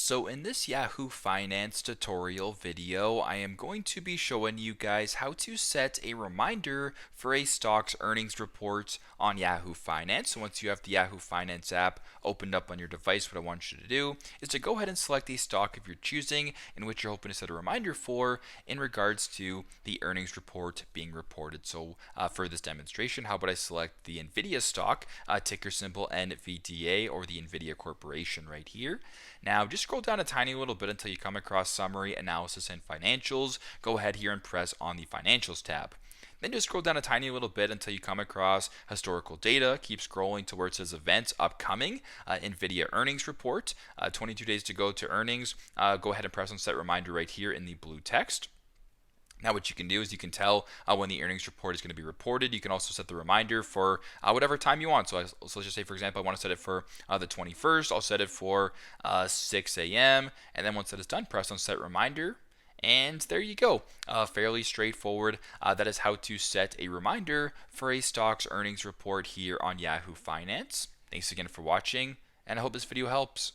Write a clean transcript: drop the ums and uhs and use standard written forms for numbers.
So in this Yahoo Finance tutorial video, I am going to be showing you guys how to set a reminder for a stock's earnings report on Yahoo Finance. So once you have the Yahoo Finance app opened up on your device, what I want you to do is to go ahead and select a stock of your choosing in which you're hoping to set a reminder for in regards to the earnings report being reported. So for this demonstration, how about I select the NVIDIA stock, ticker symbol NVDA, or the NVIDIA Corporation right here. Now just scroll down a tiny little bit until you come across Summary, Analysis, and Financials. Go ahead here and press on the Financials tab. Then just scroll down a tiny little bit until you come across Historical Data. Keep scrolling to where it says Events Upcoming, NVIDIA Earnings Report. 22 days to go to earnings. Go ahead and press on Set Reminder right here in the blue text. Now what you can do is you can tell when the earnings report is going to be reported. You can also set the reminder for whatever time you want. So let's just say, for example, I want to set it for the 21st. I'll set it for 6 a.m. And then once that is done, press on Set Reminder. And there you go. Fairly straightforward. That is how to set a reminder for a stock's earnings report here on Yahoo Finance. Thanks again for watching, and I hope this video helps.